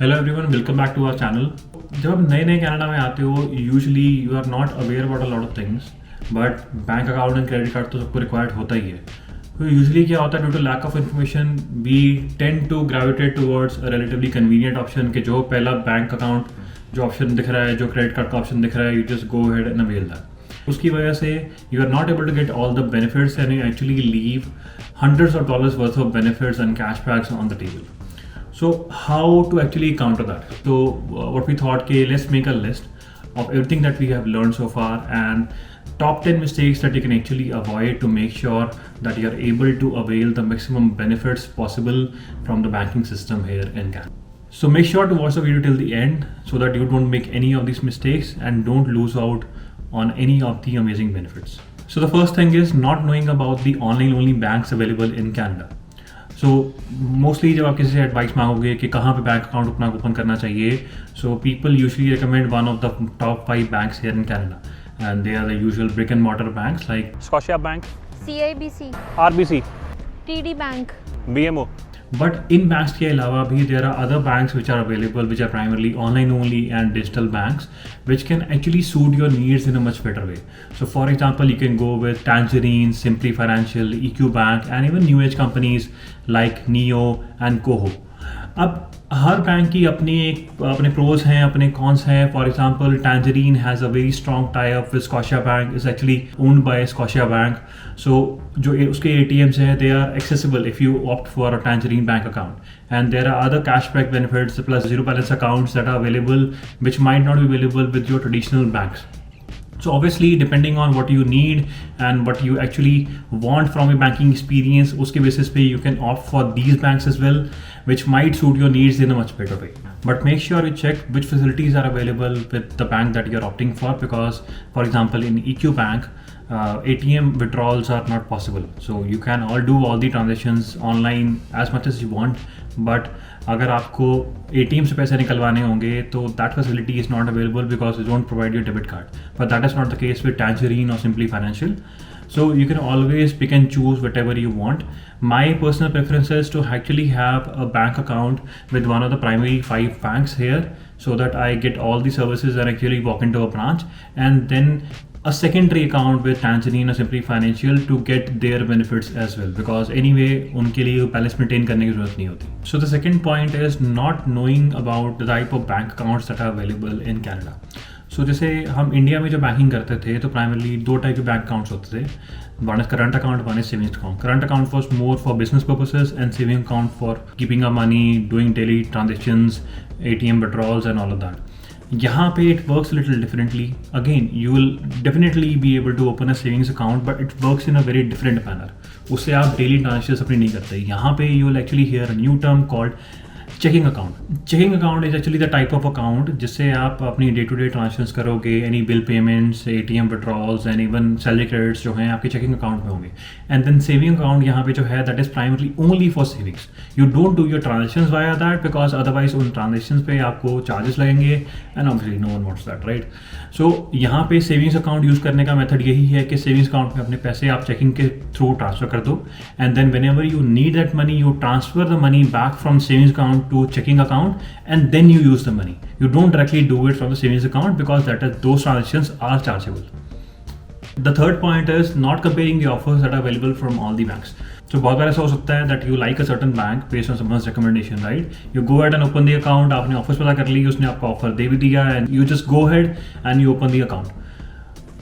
Hello everyone, welcome back to our channel. जब आप नए नए कनाडा में आते हो, usually you are not aware about a lot of things, but bank account and credit card तो सबको रिक्वायर्ड होता ही है। तो यूजुअली क्या होता है, due to lack of information we tend to gravitate towards a relatively convenient option के जो पहला बैंक अकाउंट जो ऑप्शन दिख रहा है, जो क्रेडिट कार्ड का ऑप्शन दिख रहा है, you just go head and avail that. उसकी वजह से you are not able to get all the benefits and you actually leave hundreds of dollars worth of benefits and cashbacks on the table. So how to actually counter that? So what we thought, okay, let's make a list of everything that we have learned so far and top 10 mistakes that you can actually avoid to make sure that you are able to avail the maximum benefits possible from the banking system here in Canada. So make sure to watch the video till the end so that you don't make any of these mistakes and don't lose out on any of the amazing benefits. So the first thing is not knowing about the online only banks available in Canada. So mostly जब आप किसी से advice मांगोगे कि कहाँ पे bank account अपना open करना चाहिए, so people usually recommend one of the top 5 banks here in Canada and they are the usual brick and mortar banks like Scotia Bank, CIBC, RBC, TD Bank, BMO. But इन banks के अलावा भी there are other banks which are available which are primarily online only and digital banks which can actually suit your needs in a much better way. So for example, you can go with Tangerine, Simply Financial, EQ Bank and even new age companies like Neo and Koho. अब हर bank की अपने pros हैं, अपने cons हैं. For example, Tangerine has a very strong tie up with Scotia bank, is actually owned by Scotia bank. So जो उसके ATMs हैं, they are accessible if you opt for a Tangerine bank account. And there are other cashback benefits plus zero balance accounts that are available which might not be available with your traditional banks. So obviously, depending on what you need and what you actually want from a banking experience, uske basis pe you can opt for these banks as well, which might suit your needs in a much better way. But make sure you check which facilities are available with the bank that you're opting for, because for example, in EQ Bank, ATM withdrawals are not possible. So you can do all the transactions online as much as you want, but अगर आपको ATM से पैसे निकलवाने होंगे तो that facility is not available because you don't provide your debit card. But that is not the case with Tangerine और Simplii Financial. So you can always pick and choose whatever you want. My personal preference is to actually have a bank account with one of the primary 5 banks here so that I get all the services and actually walk into a branch, and then a secondary account with Tangerine or Simply Financial to get their benefits as well, because anyway उनके लिए balance maintain करने की जरूरत नहीं होती. So the second point is not knowing about the type of bank accounts that are available in Canada. So जैसे हम India में जो बैंकिंग करते थे तो प्राइमरली 2 टाइप के बैंक अकाउंट्स होते थे. One is current account, one is savings account. Current account was more for business purposes and saving account for keeping a money, doing daily transactions, ATM withdrawals and all of that. यहाँ पे it works a little differently. Again, you will definitely be able to open a savings account, but it works in a very different manner. उससे आप daily transactions अपनी नहीं करते. यहाँ पे you will actually hear a new term called checking account. Checking account is actually the type of account जिससे आप अपनी डे टू डे ट्रांजेक्शंस करोगे. Any bill payments, ATM withdrawals and even salary credits जो हैं आपके checking account में होंगे. And then saving account यहाँ पे जो है that is primarily only for savings. You don't do your transactions via that because otherwise उन ट्रांजेक्शंस पे आपको चार्जेस लगेंगे and obviously no one wants that, right. So यहाँ पे सेविंग्स अकाउंट यूज़ करने का मेथड यही है कि सेविंग्स अकाउंट में अपने पैसे आप चेकिंग के थ्रू ट्रांसफर कर दो, and then whenever you need that money you transfer the money back from savings account to checking account, and then you use the money. You don't directly do it from the savings account because those transactions are chargeable. The third point is not comparing the offers that are available from all the banks. So बहुत बार ऐसा हो सकता है that you like a certain bank based on someone's recommendation, right? You go ahead and open the account, आपने offers पता कर ली, उसने आपको offer दे भी दिया, and you just go ahead and you open the account.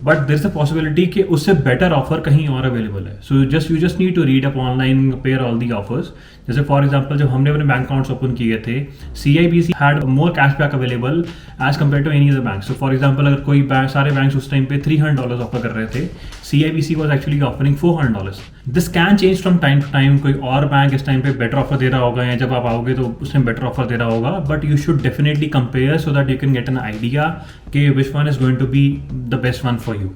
But there is a possibility कि उससे better offer कहीं और अवेलेबल है. So you just need to read up online, compare all the offers. जैसे for example जब हमने अपने bank accounts open किए थे, CIBC had more cashback available as compared to any other bank. So for example अगर कोई bank, सारे banks उस टाइम पे $300 ऑफर कर रहे थे, CIBC was actually offering $400. This can change from time to time. कोई और बैंक इस टाइम पे बेटर ऑफर दे रहा होगा, या जब आप आओगे तो उसने बेटर ऑफर दे रहा होगा. But you should definitely compare so that you can get an idea कि which one is going to be the best one for you.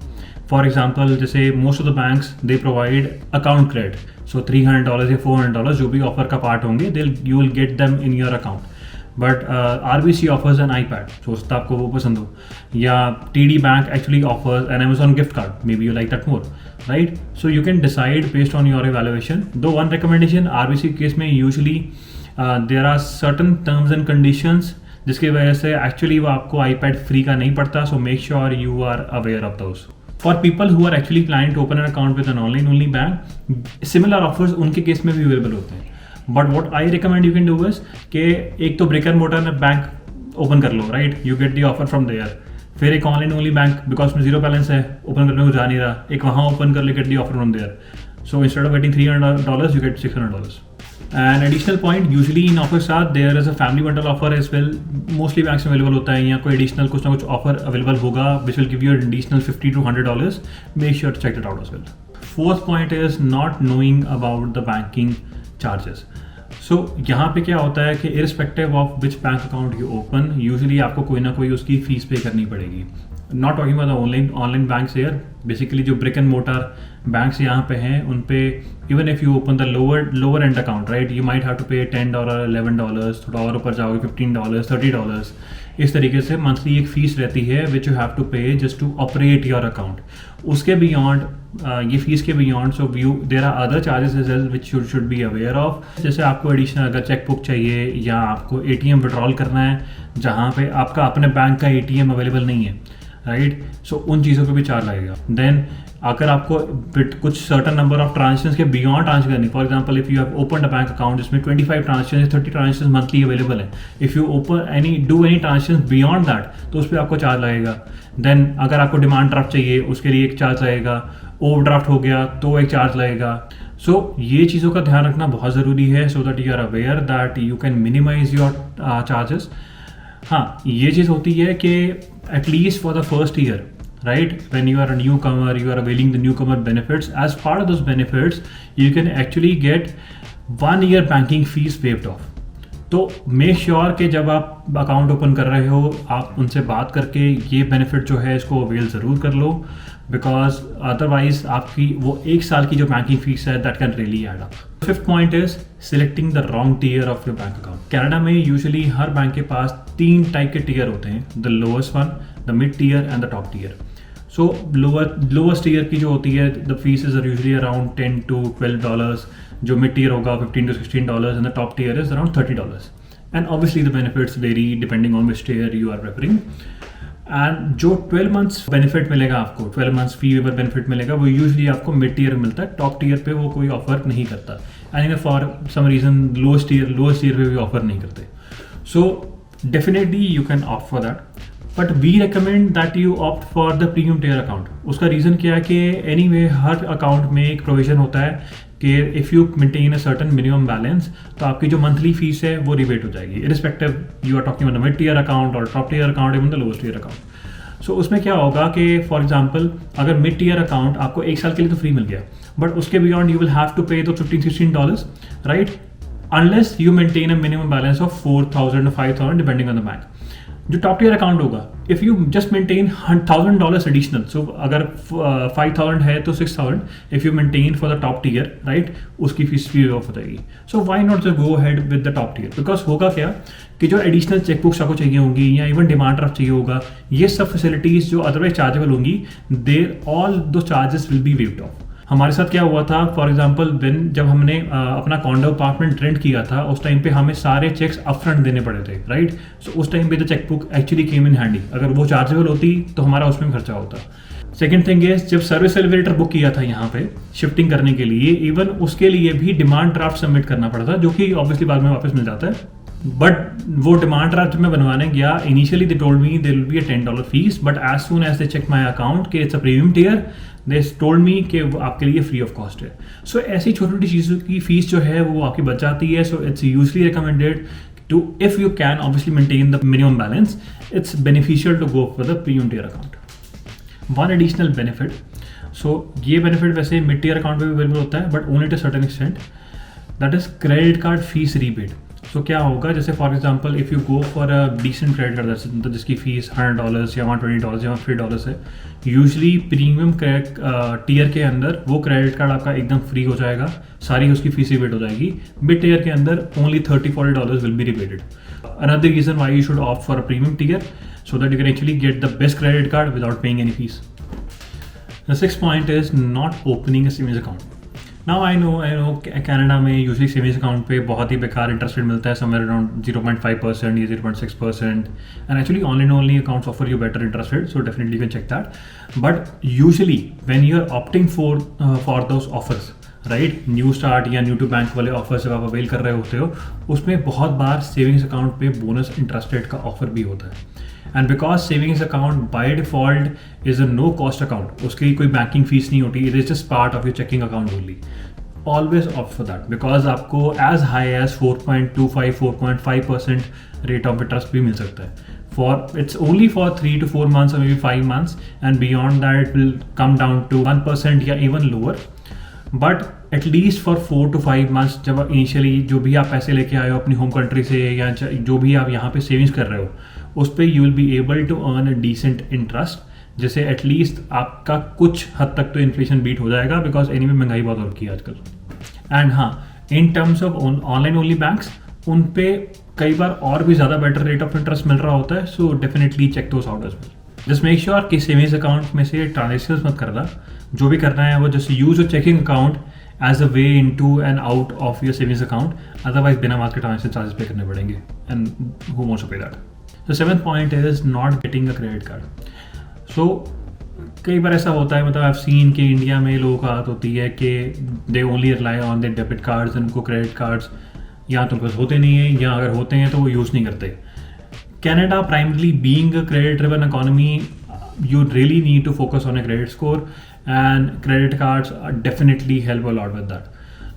For example जैसे most of the banks they provide account credit. So $300 या $400 जो भी offer का part होंगे, you will get them in your account. But RBC offers an iPad, so उसका आपको वो पसंद हो. या TD Bank actually offers an Amazon gift card, maybe you like that more, right? So you can decide based on your evaluation. Though one recommendation RBC case में usually there are certain terms and conditions जिसकी वजह से actually वो आपको iPad free का नहीं पड़ता. So make sure you are aware of those. For people who are actually planning to open an account with an online only bank, similar offers उनके केस में भी अवेलेबल होते हैं. But what I recommend you can do is कि एक तो brick and mortar bank open कर लो, right, you get the offer from there. फिर एक ऑनलाइन ओनली बैंक बिकॉज में जीरो बैलेंस है, ओपन करने को जा नहीं रहा, एक वहाँ ओपन कर ले, get the offer from there. So instead of getting $300 you get $600. An additional point, usually in offers are there is a family bundle offer as well. Mostly banks में available होता है, या कोई additional कुछ ना कुछ offer available होगा which will give you an additional $50 to $100. Make sure to check that out as well. Fourth point is not knowing about the banking charges. So यहाँ पे क्या होता है कि irrespective of which bank account you open, usually आपको कोई ना कोई उसकी फीस पे करनी पड़ेगी. Not talking about the online banks here. Basically जो brick and mortar banks यहाँ पे हैं उन पे even if you open the lower end account, right, you might have to pay $10, $11, थोड़ा और ऊपर जाओगे $15, $30. इस तरीके से मंथली एक फीस रहती है which you have to pay just to operate your account. उसके beyond ये फीस के beyond so there are other charges as well which you should be aware of. जैसे आपको एडिशनल अगर चेकबुक चाहिए या आपको ATM विड्रॉल करना है जहाँ पे आपका अपने बैंक का ATM अवेलेबल नहीं है, राइट, सो उन चीज़ों को भी चार्ज लगेगा. देन अगर आपको कुछ सर्टन नंबर ऑफ ट्रांजेक्शंस के बियॉन्ड ट्रांसफर करनी, for example if you have open a bank account जिसमें 25 ट्रांजेक्शन 30 ट्रांजेक्शन मंथली अवेलेबल है, if you open do any transaction beyond that तो उस पर आपको चार्ज लगेगा. देन अगर आपको डिमांड ड्राफ्ट चाहिए उसके लिए एक चार्ज लगेगा, ओवरड्राफ्ट हो गया तो एक चार्ज लगेगा. सो ये चीज़ों का ध्यान रखना बहुत ज़रूरी है so that you are aware that you can minimize your charges. हाँ, ये चीज़ होती है कि at least for the first year, right, when you are a newcomer, you are availing the newcomer benefits. As part of those benefits you can actually get 1 year banking fees waived off. तो make sure कि जब आप account open कर रहे हो आप उनसे बात करके ये बेनिफिट जो है इसको अवेल ज़रूर कर लो, बिकॉज अदरवाइज आपकी वो 1 साल की जो बैंकिंग फीस है that can really add up. Fifth point is selecting the wrong tier of your bank account. Canada में यूजुअली हर बैंक के पास 3 टाइप के टीयर होते हैं, the lowest one, the mid tier and the top tier. So lowest tier की जो होती है the fees are usually around $10 to $12, जो मिड टीयर होगा $15 to $16 and the top tier is around $30. And obviously the benefits vary depending on which tier you are preferring. And जो 12 months benefit मिलेगा आपको, 12 months फी waiver benefit मिलेगा, वो usually आपको mid tier में मिलता है, टॉप टीयर पे वो कोई ऑफर नहीं करता. And for some reason lowest tier पे भी ऑफर नहीं करते. So definitely you can opt for that, but we recommend that you opt for the premium tier account. उसका रीज़न क्या है कि एनीवे हर अकाउंट में एक प्रोविजन होता है कि if you maintain a certain minimum balance तो आपकी जो मंथली फीस है वो रिबेट हो जाएगी, irrespective you are talking about mid tier account और top tier account even the lowest tier account. So उसमें क्या होगा कि फॉर एग्जांपल अगर मिड टीयर अकाउंट आपको 1 साल के लिए तो फ्री मिल गया, बट उसके beyond you will have to pay तो $15-16, right, unless you maintain a minimum balance of $4,000 to $5,000 depending on the bank. जो टॉप टीयर अकाउंट होगा if you just maintain $1,000 additional, so अगर 5,000 है तो 6,000 if you maintain for the top tier, right, उसकी fees भी off हो जाएगी. So why not just go ahead with the top tier, because होगा क्या कि जो एडिशनल चेकबुक्स आपको चाहिए होंगी या इवन डिमांड ड्राफ्ट चाहिए होगा, ये सब फैसिलिटीज़ जो अदरवाइज चार्जेबल होंगी, देयर ऑल दो charges will be waived of. हमारे साथ क्या हुआ था, फॉर एग्जांपल जब हमने अपना कॉन्डो अपार्टमेंट रेंट किया था उस टाइम पे हमें सारे चेक्स अपफ्रंट देने पड़े थे, राइट. सो उस टाइम पे the chequebook actually came in handy. अगर वो चार्जेबल होती तो हमारा उसमें खर्चा होता. सेकेंड थिंग इज जब सर्विस एलिवेटर बुक किया था यहाँ पे शिफ्टिंग करने के लिए, इवन उसके लिए भी डिमांड ड्राफ्ट सबमिट करना पड़ा था, जो कि ऑब्वियसली बाद में वापस मिल जाता है. बट वो डिमांड ड्राफ्ट मैं बनवाने गया, initially they told me there will be a $10 fee, but as soon as they check my account कि it's a premium tier, they told me कि आपके लिए फ्री ऑफ कॉस्ट है. सो ऐसी छोटी छोटी चीज़ों की फीस जो है वो आपकी बच जाती है. So it's usually recommended to, if you can obviously maintain the minimum balance, it's beneficial to go for the premium tier account. One additional benefit, so ये बेनिफिट वैसे मिड टियर अकाउंट पे भी अवेलेबल होता है but only to certain extent, that is credit card fees rebate. So क्या होगा, जैसे for example if you go for a decent credit card जिसकी फीस $100 या $120 या $3 है, यूजली प्रीमियम टीयर के अंदर वो क्रेडिट कार्ड आपका एकदम फ्री हो जाएगा, सारी उसकी फीस रिबेट हो जाएगी. मिड टीयर के अंदर only $30-40 will be rebated. Another reason why you should opt for a premium tier so that you can actually get the best credit card without paying any fees. The sixth point is not opening a savings account. Now I know Canada में usually savings account पे बहुत ही बेकार interest rate मिलता है, somewhere around 0.5% या 0.6%, and actually online only accounts offer you better interest rate, so definitely you can check that. But usually when you are opting for those offers, right, new start या new to bank वाले offers जब आप avail कर रहे होते हो, उसमें बहुत बार सेविंग्स अकाउंट पे बोनस इंटरेस्ट रेट का ऑफर भी होता है. And because savings account by default is a no cost account, उसकी कोई बैंकिंग फीस नहीं होती, it is just part of your checking account only. Always opt for that because आपको as high as 4.25 4.5% rate of interest भी मिल सकता है. It's only for 3 to 4 months or maybe 5 months, and beyond that it will come down to 1% या even lower. But at least for 4 to 5 months, जब initially जो भी आप पैसे लेके आए हो अपनी होम कंट्री से या जो भी आप यहाँ पे सेविंग्स कर रहे हो, उस पर you will be able to earn a decent interest, जिससे एटलीस्ट आपका कुछ हद तक तो इन्फ्लेशन बीट हो जाएगा, बिकॉज एनीवे महंगाई बहुत हो रखी है आजकल. एंड हाँ, in terms of online only banks, उन पे कई बार और भी ज़्यादा बेटर रेट ऑफ इंटरेस्ट मिल रहा होता है, so definitely check those out as well. Just make sure कि सेविंग्स अकाउंट में से ट्रांजेक्शन मत करना. जो भी करना है वो just use your checking account as a way into and out of your savings account, otherwise बिना मार्केट ट्रांजेक्शन चार्जेस पे करने पड़ेंगे, and who wants to pay that. The seventh point is not getting a credit card. So कई बार ऐसा होता है, मतलब I have seen कि इंडिया में लोगों का आदत होती है कि they only rely on their debit cards, उनको क्रेडिट कार्ड्स या तो बस होते नहीं है, या अगर होते हैं तो वो यूज़ नहीं करते. Canada, primarily being a credit-driven economy, you really need to focus on a credit score, and credit cards definitely help a lot with that.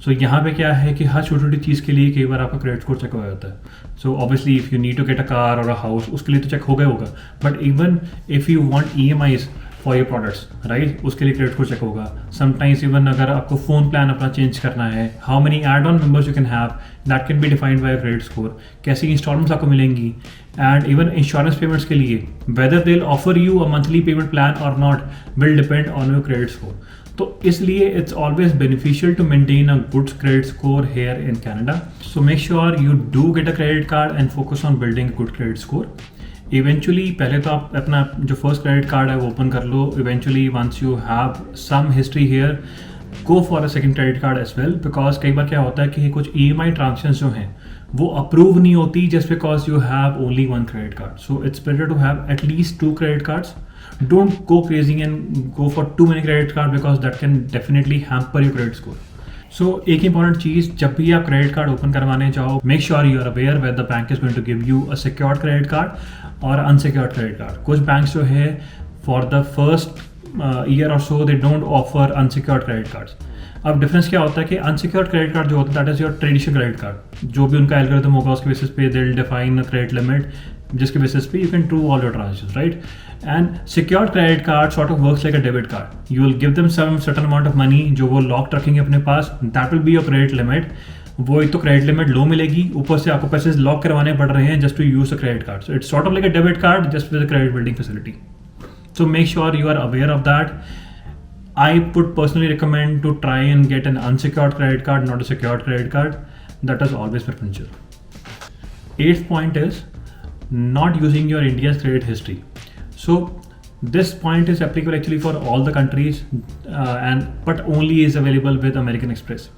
So यहाँ पे क्या है कि हर छोटी छोटी चीज़ के लिए कई बार आपका क्रेडिट स्कोर चेक हो जाता है. So obviously if you need to get a car और अ हाउस, उसके लिए तो चेक हो गया होगा, but even if you want EMIs for your products, right, उसके लिए क्रेडिट स्कोर चेक होगा. समटाइम्स इवन अगर आपको फ़ोन प्लान अपना चेंज करना है, how many add on members you can have, that can be defined by credit score. कैसी instalments आपको मिलेंगी, एंड इवन इंश्योरेंस पेमेंट्स के लिए whether they will offer you a monthly payment plan और not will depend on your credit score. तो इसलिए it's always beneficial to maintain a good credit score here in Canada. So make sure you do get a credit card and focus on building good credit score. Eventually पहले तो आप अपना जो first credit card है वो open कर लो. Eventually once you have some history here, go for a second credit card as well, because कई बार क्या होता है कि कुछ EMI ट्रांजेक्शंस जो हैं वो अप्रूव नहीं होती just because you have only one credit card. So it's better to have at least 2 credit cards. Don't go crazy and go for too many credit card, because that can definitely hamper your credit score. So एक important चीज़, जब भी आप credit card open करवाने जाओ, make sure you are aware where the bank is going to give you a secured credit card और unsecured credit card. कुछ banks जो है फॉर द फर्स्ट ईयर और so they don't offer unsecured credit cards. अब difference क्या होता है कि अनसिक्योर्ड क्रेडिट कार्ड जो होता है that is your traditional credit card, जो भी उनका एल्गोरिथम होगा उसके बेसिस पे they will define a credit limit, जिसके बेसिस पे you can do all your transactions, right. And secured credit card sort of works like a debit card. You will give them some certain amount of money जो वो lock रखेंगे अपने पास, that will be your credit limit. वो एक तो credit limit लो मिलेगी, ऊपर से आपको पैसे लॉक करवाने पड़ रहे हैं just to use a credit card. So it's sort of like a debit card just with a credit building facility. So make sure you are aware of that. I would personally recommend to try and get an unsecured credit card, not a secured credit card. That is always preferential. 8th point is not using your India's credit history. So this point is applicable actually for all the countries, but only is available with American Express.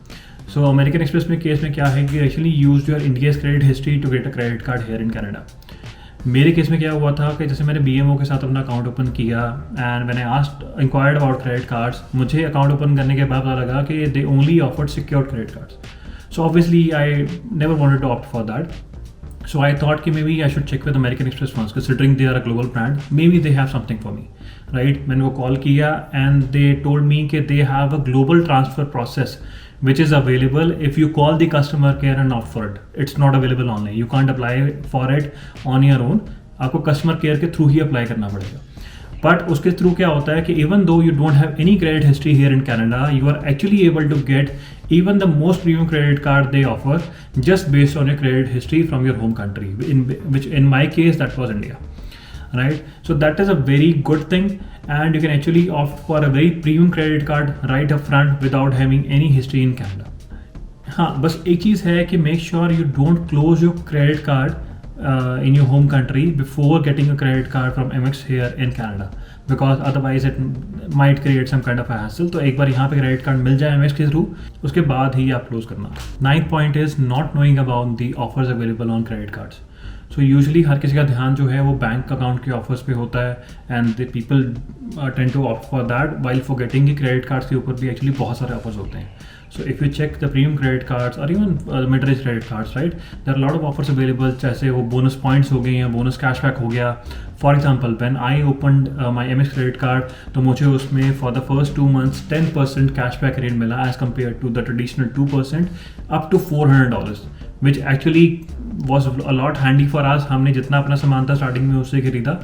So American Express में case में क्या है कि actually use your India's credit history to get a credit card here in Canada. मेरे case में क्या हुआ था कि जैसे मैंने BMO के साथ अपना अकाउंट ओपन किया एंड मैंने asked inquired about credit cards, मुझे अकाउंट ओपन करने के बाद पता लगा कि they only offered secured credit cards. So obviously I never wanted to opt for that. So I thought कि maybe I should check with American Express once, considering they are a global brand. Maybe they have something for me, right? मैंने वो call किया and they told me कि they have a global transfer process which is available if you call the customer care and opt for it. It's not available online. You can't apply for it on your own. आपको customer care के through ही apply करना पड़ेगा. But उसके through क्या होता है कि even though you don't have any credit history here in Canada, you are actually able to get even the most premium credit card they offer just based on your credit history from your home country, which in my case that was India, right? So that is a very good thing, and you can actually opt for a very premium credit card right up front without having any history in Canada. हाँ, बस एक चीज़ है कि make sure you don't close your credit card in your home country before getting a credit card from Amex here in Canada, because otherwise it might create some kind of a hassle. तो एक बार यहाँ पे credit card मिल जाए Amex के through, उसके बाद ही आप close करना. 9th point is not knowing about the offers available on credit cards. So usually हर किसी का ध्यान जो है वो बैंक अकाउंट के ऑफर्स पे होता है, and the people tend to opt for that while forgetting कि क्रेडिट कार्ड्स के ऊपर भी एक्चुअली बहुत सारे ऑफर्स होते हैं. So if you check the premium credit cards or even mid-range credit cards, right, there are a lot of offers available. जैसे वो bonus points हो गए या bonus cashback हो गया. For example, when I opened my Amex credit card, तो मुझे उसमें for the first 2 months 10% cashback rate मिला as compared to the traditional 2% up to $400, which actually was a lot handy for us. हमने जितना अपना सामान था स्टार्टिंग में उससे खरीदा,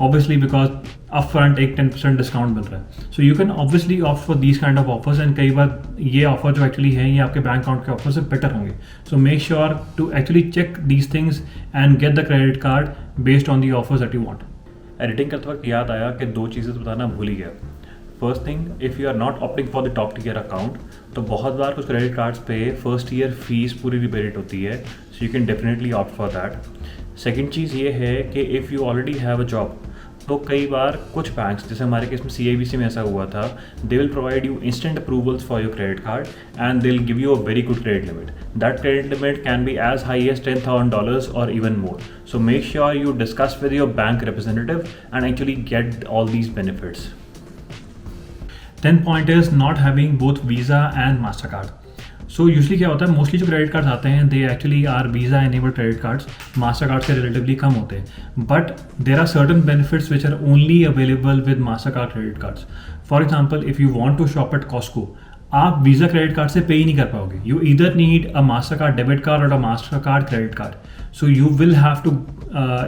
obviously because upfront एक 10% डिस्काउंट मिल रहा है. So you can obviously opt for these kind of offers, and कई बार ये ऑफर जो एक्चुअली हैं ये आपके बैंक अकाउंट के ऑफर से बेटर होंगे. So make sure to actually check these things and get the credit card based on the offers that you want. Editing करते वक्त याद आया कि 2 चीज़ें तो बताना भूल ही गया. First thing, if you are not opting for the top tier account, तो बहुत बार कुछ क्रेडिट कार्ड्स पे फर्स्ट ईयर फीस पूरी रिबेट होती है, so you can definitely opt for that. Second चीज़ ये है कि if you already have a job, तो कई बार कुछ बैंक्स, जैसे हमारे केस में CIBC में ऐसा हुआ था, they will provide you instant approvals for your credit card and they will give you a very good credit limit. That credit limit can be as high as $10,000 और even more. So make sure you discuss with your bank representative and actually get all these benefits. 10th point is not having both Visa and MasterCard. So usually क्या होता है, mostly जो credit cards आते हैं they actually are Visa enabled credit cards. Mastercard से relatively कम होते हैं, but there are certain benefits which are only available with Mastercard credit cards. For example, if you want to shop at Costco, आप Visa credit card से pay ही नहीं कर पाओगे. You either need a Mastercard debit card और a Mastercard credit card. So you will have to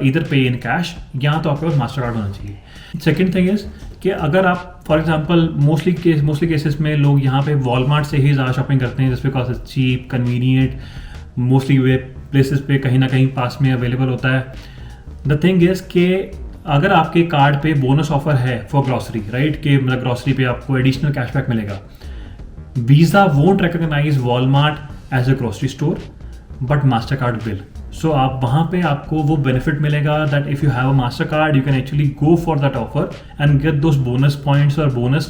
either pay in cash, या तो आपके पास मास्टर कार्ड होना चाहिए. सेकेंड थिंग इज़ कि अगर आप फॉर एग्जांपल मोस्टली केसेस में लोग यहाँ पे वॉलमार्ट से ही ज़्यादा शॉपिंग करते हैं, just because it's cheap, convenient, mostly वे प्लेसेस पे कहीं ना कहीं पास में अवेलेबल होता है. द थिंग इज़ कि अगर आपके कार्ड पे बोनस ऑफर है फॉर ग्रॉसरी, राइट, कि मतलब ग्रॉसरी पे आपको एडिशनल कैशबैक मिलेगा, Visa won't recognise Walmart as a grocery store but Mastercard will. So आप वहाँ पे आपको वो बेनिफिट मिलेगा that if you have a Mastercard you can actually go for that offer and get those bonus points और bonus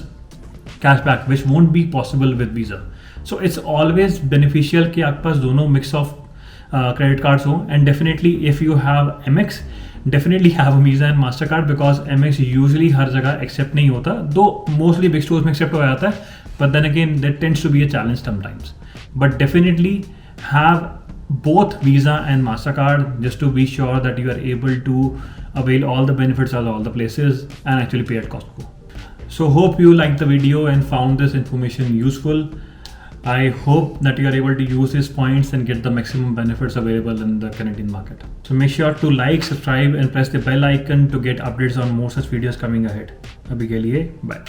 cashback which won't be possible with Visa. So it's always beneficial कि आपके पास दोनों mix of credit cards हो. And definitely if you have Amex, definitely have a Visa and MasterCard because Amex usually हर जगह accept नहीं होता, दो mostly big stores में accept हो जाता है, but then again that tends to be a challenge sometimes. But definitely have both Visa and MasterCard just to be sure that you are able to avail all the benefits of all the places and actually pay at Costco. So hope you liked the video and found this information useful. I hope that you are able to use these points and get the maximum benefits available in the Canadian market. So make sure to like, subscribe and press the bell icon to get updates on more such videos coming ahead. Abhi ke liye, bye.